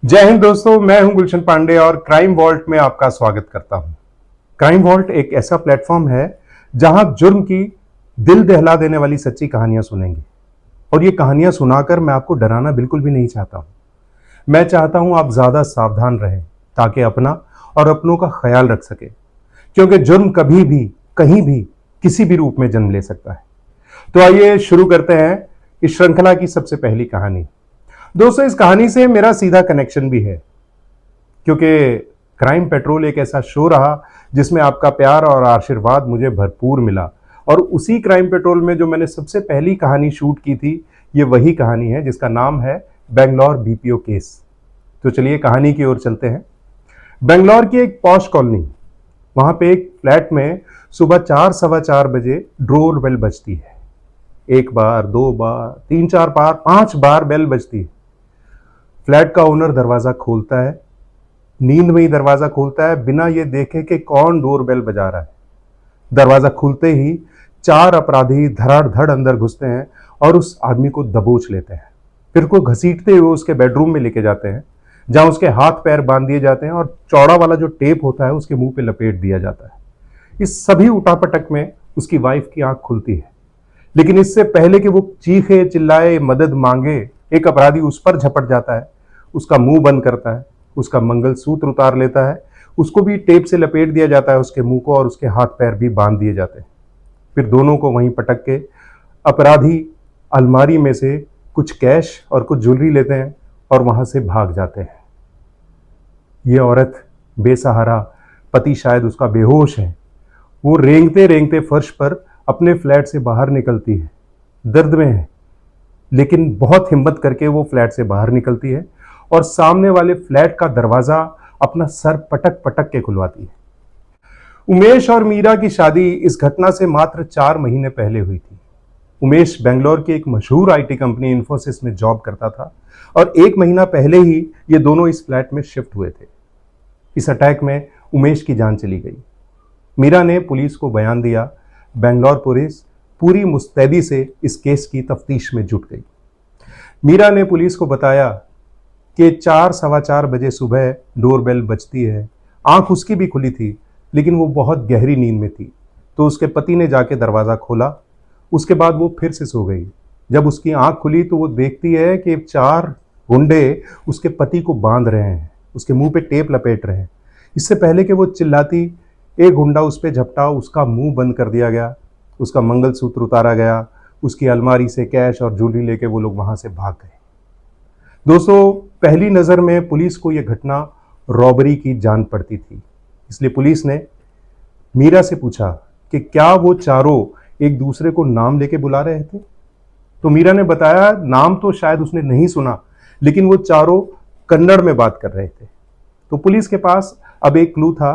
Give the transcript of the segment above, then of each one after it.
जय हिंद दोस्तों, मैं हूं गुलशन पांडे और क्राइम वॉल्ट में आपका स्वागत करता हूं। क्राइम वॉल्ट एक ऐसा प्लेटफॉर्म है जहां जुर्म की दिल दहला देने वाली सच्ची कहानियां सुनेंगे। और ये कहानियां सुनाकर मैं आपको डराना बिल्कुल भी नहीं चाहता हूं। मैं चाहता हूं आप ज्यादा सावधान रहें ताकि अपना और अपनों का ख्याल रख सके, क्योंकि जुर्म कभी भी कहीं भी किसी भी रूप में जन्म ले सकता है। तो आइए शुरू करते हैं इस श्रृंखला की सबसे पहली कहानी। दोस्तों, इस कहानी से मेरा सीधा कनेक्शन भी है, क्योंकि क्राइम पेट्रोल एक ऐसा शो रहा जिसमें आपका प्यार और आशीर्वाद मुझे भरपूर मिला। और उसी क्राइम पेट्रोल में जो मैंने सबसे पहली कहानी शूट की थी, ये वही कहानी है जिसका नाम है बेंगलोर बीपीओ केस। तो चलिए कहानी की ओर चलते हैं। बेंगलोर की एक पॉश कॉलोनी, वहां पे एक फ्लैट में सुबह 4 सवा 4 बजे डोर बेल बजती है। एक बार, दो बार, तीन चार बार, 5 बार बेल बजती है। फ्लैट का ओनर दरवाजा खोलता है, नींद में ही दरवाजा खोलता है, बिना ये देखे कि कौन डोरबेल बजा रहा है। दरवाजा खुलते ही 4 अपराधी धड़ाधड़ अंदर घुसते हैं और उस आदमी को दबोच लेते हैं। फिर को घसीटते हुए उसके बेडरूम में लेके जाते हैं, जहां उसके हाथ पैर बांध दिए जाते हैं और चौड़ा वाला जो टेप होता है उसके मुंह पे लपेट दिया जाता है। इस सभी उठापटक में उसकी वाइफ की आंख खुलती है, लेकिन इससे पहले कि वो चीखे चिल्लाए, मदद मांगे, एक अपराधी उस पर झपट जाता है, उसका मुंह बंद करता है, उसका मंगलसूत्र उतार लेता है, उसको भी टेप से लपेट दिया जाता है, उसके मुंह को, और उसके हाथ पैर भी बांध दिए जाते हैं। फिर दोनों को वहीं पटक के अपराधी अलमारी में से कुछ कैश और कुछ ज्वेलरी लेते हैं और वहां से भाग जाते हैं। ये औरत बेसहारा, पति शायद उसका बेहोश है, वो रेंगते रेंगते फर्श पर अपने फ्लैट से बाहर निकलती है। दर्द में है, लेकिन बहुत हिम्मत करके वो फ्लैट से बाहर निकलती है और सामने वाले फ्लैट का दरवाजा अपना सर पटक पटक के खुलवाती है। उमेश और मीरा की शादी इस घटना से मात्र 4 महीने पहले हुई थी। उमेश बेंगलोर की एक मशहूर आईटी कंपनी इन्फोसिस में जॉब करता था और 1 महीना पहले ही ये दोनों इस फ्लैट में शिफ्ट हुए थे। इस अटैक में उमेश की जान चली गई। मीरा ने पुलिस को बयान दिया। बेंगलोर पुलिस पूरी मुस्तैदी से इस केस की तफ्तीश में जुट गई। मीरा ने पुलिस को बताया कि 4 सवा 4 बजे सुबह डोरबेल बजती है। आंख उसकी भी खुली थी, लेकिन वो बहुत गहरी नींद में थी, तो उसके पति ने जाके दरवाज़ा खोला। उसके बाद वो फिर से सो गई। जब उसकी आंख खुली तो वो देखती है कि 4 गुंडे उसके पति को बांध रहे हैं, उसके मुंह पे टेप लपेट रहे हैं। इससे पहले कि वो चिल्लाती, एक गुंडा उस पर झपटा, उसका मुंह बंद कर दिया गया, उसका मंगलसूत्र उतारा गया, उसकी अलमारी से कैश और ज्वेलरी लेके वो लोग वहां से भाग गए। दोस्तों, पहली नज़र में पुलिस को यह घटना रॉबरी की जान पड़ती थी, इसलिए पुलिस ने मीरा से पूछा कि क्या वो चारों एक दूसरे को नाम लेके बुला रहे थे। तो मीरा ने बताया नाम तो शायद उसने नहीं सुना, लेकिन वो चारों कन्नड़ में बात कर रहे थे। तो पुलिस के पास अब एक क्लू था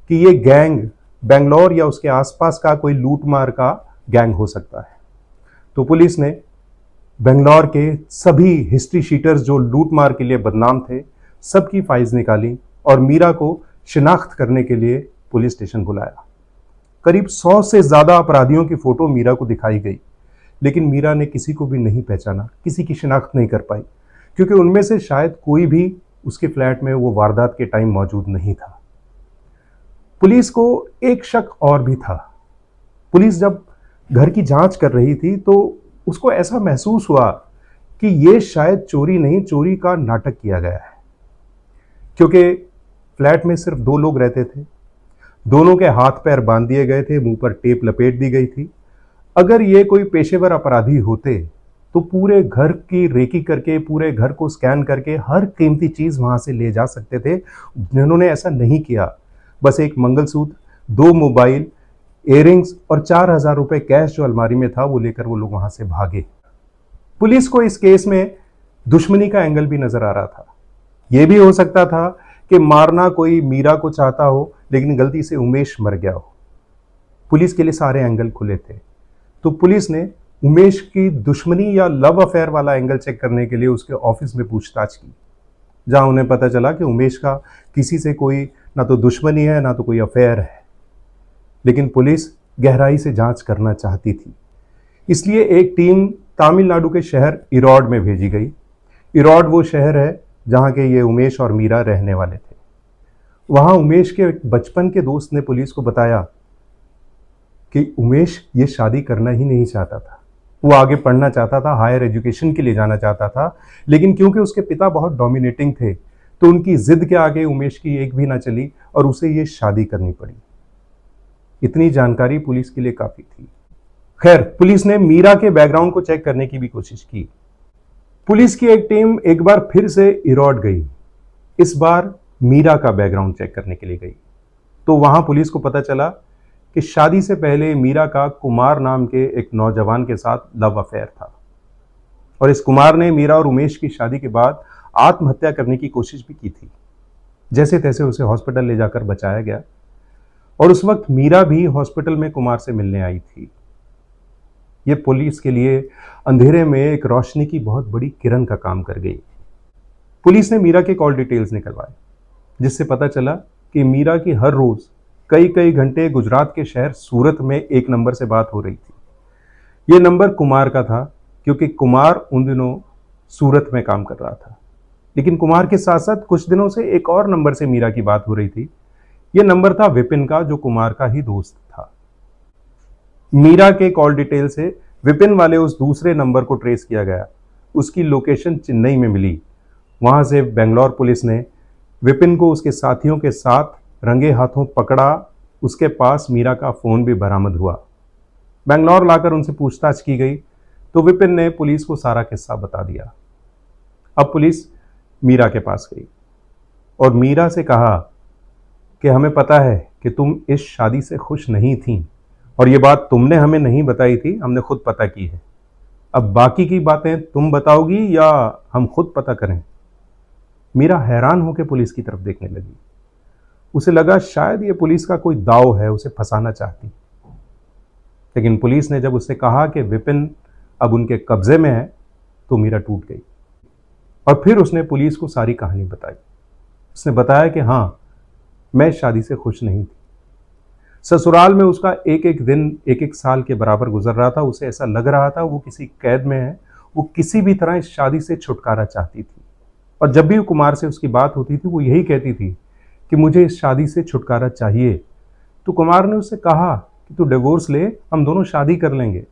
कि ये गैंग बेंगलोर या उसके आसपास का कोई लूटमार का गैंग हो सकता है। तो पुलिस ने बेंगलोर के सभी हिस्ट्री शीटर्स जो लूटमार के लिए बदनाम थे, सबकी फाइल्स निकाली और मीरा को शिनाख्त करने के लिए पुलिस स्टेशन बुलाया। करीब 100 से ज़्यादा अपराधियों की फ़ोटो मीरा को दिखाई गई, लेकिन मीरा ने किसी को भी नहीं पहचाना, किसी की शिनाख्त नहीं कर पाई, क्योंकि उनमें से शायद कोई भी उसके फ्लैट में वो वारदात के टाइम मौजूद नहीं था। पुलिस को एक शक और भी था। पुलिस जब घर की जांच कर रही थी तो उसको ऐसा महसूस हुआ कि ये शायद चोरी नहीं, चोरी का नाटक किया गया है, क्योंकि फ्लैट में सिर्फ 2 लोग रहते थे। दोनों के हाथ पैर बांध दिए गए थे, मुंह पर टेप लपेट दी गई थी। अगर ये कोई पेशेवर अपराधी होते तो पूरे घर की रेकी करके, पूरे घर को स्कैन करके हर कीमती चीज वहां से ले जा सकते थे। जिन्होंने ऐसा नहीं किया, बस एक मंगलसूत्र, 2 मोबाइल, इयररिंग्स और 4,000 रुपए कैश जो अलमारी में था वो लेकर वो लोग वहां से भागे। पुलिस को इस केस में दुश्मनी का एंगल भी नजर आ रहा था। यह भी हो सकता था कि मारना कोई मीरा को चाहता हो, लेकिन गलती से उमेश मर गया हो। पुलिस के लिए सारे एंगल खुले थे। तो पुलिस ने उमेश की दुश्मनी या लव अफेयर वाला एंगल चेक करने के लिए उसके ऑफिस में पूछताछ की, जहां उन्हें पता चला कि उमेश का किसी से कोई ना तो दुश्मनी है, ना तो कोई अफेयर है। लेकिन पुलिस गहराई से जांच करना चाहती थी, इसलिए एक टीम तमिलनाडु के शहर इरोड में भेजी गई। इरोड वो शहर है जहाँ के ये उमेश और मीरा रहने वाले थे। वहाँ उमेश के एक बचपन के दोस्त ने पुलिस को बताया कि उमेश ये शादी करना ही नहीं चाहता था। वो आगे पढ़ना चाहता था, हायर एजुकेशन के लिए जाना चाहता था, लेकिन क्योंकि उसके पिता बहुत डोमिनेटिंग थे तो उनकी जिद के आगे उमेश की एक भी ना चली और उसे ये शादी करनी पड़ी। इतनी जानकारी पुलिस के लिए काफी थी। खैर, पुलिस ने मीरा के बैकग्राउंड को चेक करने की भी कोशिश की। पुलिस की एक टीम एक बार फिर से इरौड गई। इस बार मीरा का बैकग्राउंड चेक करने के लिए गई तो वहां पुलिस को पता चला कि शादी से पहले मीरा का कुमार नाम के एक नौजवान के साथ लव अफेयर था और इस कुमार ने मीरा और उमेश की शादी के बाद आत्महत्या करने की कोशिश भी की थी। जैसे तैसे उसे हॉस्पिटल ले जाकर बचाया गया और उस वक्त मीरा भी हॉस्पिटल में कुमार से मिलने आई थी। ये पुलिस के लिए अंधेरे में एक रोशनी की बहुत बड़ी किरण का काम कर गई। पुलिस ने मीरा के कॉल डिटेल्स निकलवाए, जिससे पता चला कि मीरा की हर रोज कई कई घंटे गुजरात के शहर सूरत में एक नंबर से बात हो रही थी। यह नंबर कुमार का था क्योंकि कुमार उन दिनों सूरत में काम कर रहा था। लेकिन कुमार के साथ साथ कुछ दिनों से एक और नंबर से मीरा की बात हो रही थी। यह नंबर था विपिन का, जो कुमार का ही दोस्त था। मीरा के कॉल डिटेल से विपिन वाले उस दूसरे नंबर को ट्रेस किया गया। उसकी लोकेशन चेन्नई में मिली। वहां से बेंगलोर पुलिस ने विपिन को उसके साथियों के साथ रंगे हाथों पकड़ा। उसके पास मीरा का फोन भी बरामद हुआ। बेंगलोर लाकर उनसे पूछताछ की गई तो विपिन ने पुलिस को सारा किस्सा बता दिया। अब पुलिस मीरा के पास गई और मीरा से कहा कि हमें पता है कि तुम इस शादी से खुश नहीं थी और ये बात तुमने हमें नहीं बताई थी, हमने खुद पता की है। अब बाकी की बातें तुम बताओगी या हम खुद पता करें? मीरा हैरान होकर पुलिस की तरफ देखने लगी। उसे लगा शायद ये पुलिस का कोई दाव है, उसे फंसाना चाहती। लेकिन पुलिस ने जब उससे कहा कि विपिन अब उनके कब्जे में है तो मीरा टूट गई और फिर उसने पुलिस को सारी कहानी बताई। उसने बताया कि हाँ, मैं शादी से खुश नहीं थी। ससुराल में उसका एक एक दिन एक एक साल के बराबर गुजर रहा था। उसे ऐसा लग रहा था वो किसी कैद में है। वो किसी भी तरह इस शादी से छुटकारा चाहती थी और जब भी कुमार से उसकी बात होती थी वो यही कहती थी कि मुझे इस शादी से छुटकारा चाहिए। तो कुमार ने उससे कहा कि तू डिवोर्स ले, हम दोनों शादी कर लेंगे।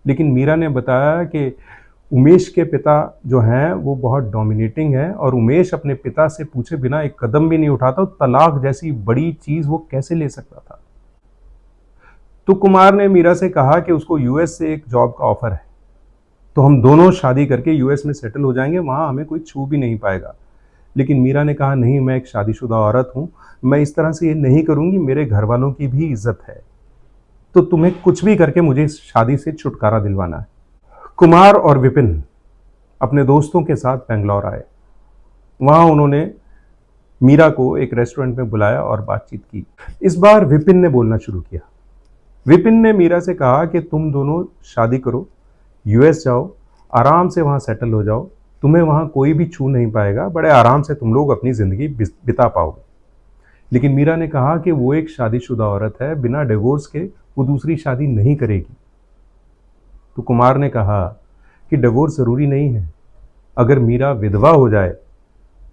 लेकिन मीरा ने बताया कि उमेश के पिता जो हैं वो बहुत डोमिनेटिंग है और उमेश अपने पिता से पूछे बिना एक कदम भी नहीं उठाता। तलाक जैसी बड़ी चीज वो कैसे ले सकता था? तो कुमार ने मीरा से कहा कि उसको यूएस से एक जॉब का ऑफर है, तो हम दोनों शादी करके यूएस में सेटल हो जाएंगे, वहां हमें कोई छू भी नहीं पाएगा। लेकिन मीरा ने कहा नहीं, मैं एक शादीशुदा औरत हूं, मैं इस तरह से ये नहीं करूंगी, मेरे घर वालों की भी इज्जत है, तो तुम्हें कुछ भी करके मुझे इस शादी से छुटकारा दिलवाना है। कुमार और विपिन अपने दोस्तों के साथ बेंगलोर आए। वहां उन्होंने मीरा को एक रेस्टोरेंट में बुलाया और बातचीत की। इस बार विपिन ने बोलना शुरू किया। विपिन ने मीरा से कहा कि तुम दोनों शादी करो, यूएस जाओ, आराम से वहां सेटल हो जाओ, तुम्हें वहां कोई भी छू नहीं पाएगा, बड़े आराम से तुम लोग अपनी जिंदगी बिता पाओगे। लेकिन मीरा ने कहा कि वो एक शादीशुदा औरत है, बिना डिवोर्स के वो दूसरी शादी नहीं करेगी। तो कुमार ने कहा कि डिवोर्स जरूरी नहीं है, अगर मीरा विधवा हो जाए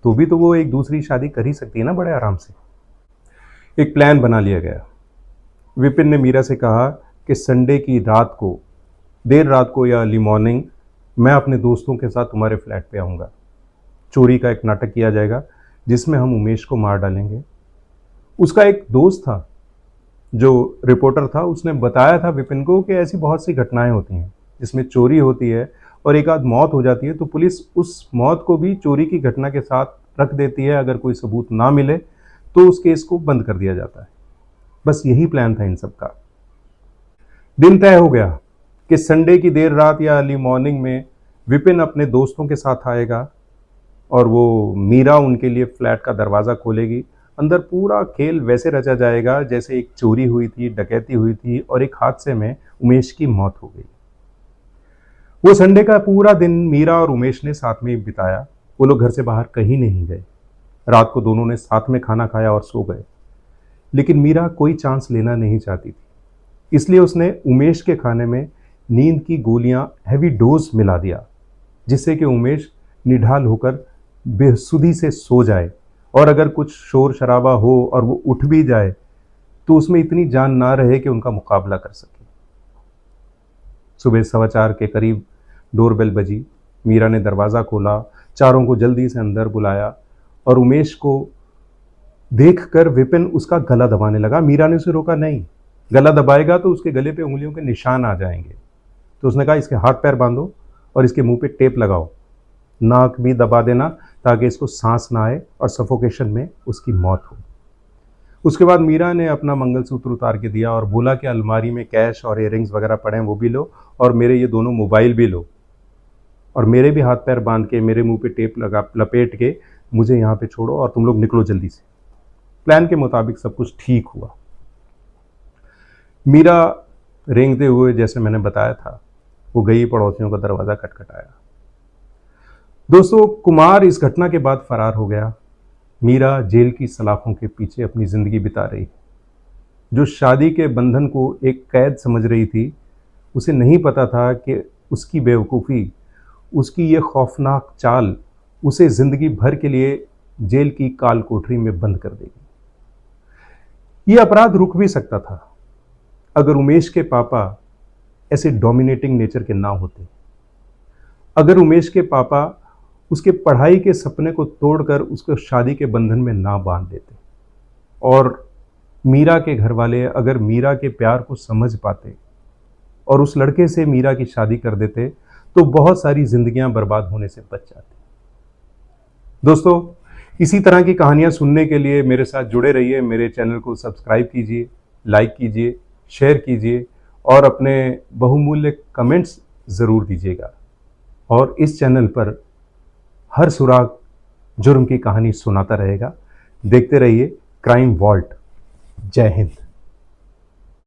तो भी तो वो एक दूसरी शादी कर ही सकती है ना, बड़े आराम से। एक प्लान बना लिया गया। विपिन ने मीरा से कहा कि संडे की रात को, देर रात को या अर्ली मॉर्निंग, मैं अपने दोस्तों के साथ तुम्हारे फ्लैट पे आऊँगा। चोरी का एक नाटक किया जाएगा जिसमें हम उमेश को मार डालेंगे। उसका एक दोस्त था जो रिपोर्टर था, उसने बताया था विपिन को कि ऐसी बहुत सी घटनाएं होती हैं जिसमें चोरी होती है और एक आध मौत हो जाती है, तो पुलिस उस मौत को भी चोरी की घटना के साथ रख देती है। अगर कोई सबूत ना मिले तो उस केस को बंद कर दिया जाता है। बस यही प्लान था इन सब का। दिन तय हो गया कि संडे की देर रात या अर्ली मॉर्निंग में विपिन अपने दोस्तों के साथ आएगा और वो मीरा उनके लिए फ्लैट का दरवाज़ा खोलेगी। अंदर पूरा खेल वैसे रचा जाएगा जैसे एक चोरी हुई थी, डकैती हुई थी और एक हादसे में उमेश की मौत हो गई। वो संडे का पूरा दिन मीरा और उमेश ने साथ में बिताया। वो लोग घर से बाहर कहीं नहीं गए। रात को दोनों ने साथ में खाना खाया और सो गए। लेकिन मीरा कोई चांस लेना नहीं चाहती थी, इसलिए उसने उमेश के खाने में नींद की गोलियां हैवी डोज मिला दिया, जिससे कि उमेश निढाल होकर बेसुधी से सो जाए और अगर कुछ शोर शराबा हो और वो उठ भी जाए तो उसमें इतनी जान ना रहे कि उनका मुकाबला कर सके। सुबह 4:15 के करीब डोरबेल बजी। मीरा ने दरवाज़ा खोला, चारों को जल्दी से अंदर बुलाया और उमेश को देखकर विपिन उसका गला दबाने लगा। मीरा ने उसे रोका नहीं, गला दबाएगा तो उसके गले पे उंगलियों के निशान आ जाएंगे। तो उसने कहा इसके हाथ पैर बांधो और इसके मुंह पे टेप लगाओ, नाक भी दबा देना ताकि इसको सांस ना आए और सफोकेशन में उसकी मौत हो। उसके बाद मीरा ने अपना मंगलसूत्र उतार के दिया और बोला कि अलमारी में कैश और इयररिंग्स वगैरह पड़े हैं वो भी लो और मेरे ये दोनों मोबाइल भी लो और मेरे भी हाथ पैर बांध के मेरे मुंह पे टेप लगा लपेट के मुझे यहाँ पे छोड़ो और तुम लोग निकलो जल्दी से। प्लान के मुताबिक सब कुछ ठीक हुआ। मीरा रेंगते हुए, जैसे मैंने बताया था, वो गई, पड़ोसियों का दरवाज़ा खटखटाया। दोस्तों, कुमार इस घटना के बाद फरार हो गया। मीरा जेल की सलाखों के पीछे अपनी ज़िंदगी बिता रही। जो शादी के बंधन को एक कैद समझ रही थी, उसे नहीं पता था कि उसकी बेवकूफ़ी, उसकी ये खौफनाक चाल उसे ज़िंदगी भर के लिए जेल की काल कोठरी में बंद कर देगी। ये अपराध रुक भी सकता था अगर उमेश के पापा ऐसे डोमिनेटिंग नेचर के ना होते, अगर उमेश के पापा उसके पढ़ाई के सपने को तोड़कर उसको शादी के बंधन में ना बांध देते और मीरा के घर वाले अगर मीरा के प्यार को समझ पाते और उस लड़के से मीरा की शादी कर देते तो बहुत सारी जिंदगियां बर्बाद होने से बच जाती। दोस्तों, इसी तरह की कहानियां सुनने के लिए मेरे साथ जुड़े रहिए। मेरे चैनल को सब्सक्राइब कीजिए, लाइक कीजिए, शेयर कीजिए और अपने बहुमूल्य कमेंट्स ज़रूर दीजिएगा। और इस चैनल पर हर सुराग जुर्म की कहानी सुनाता रहेगा। देखते रहिए क्राइम वॉल्ट। जय हिंद।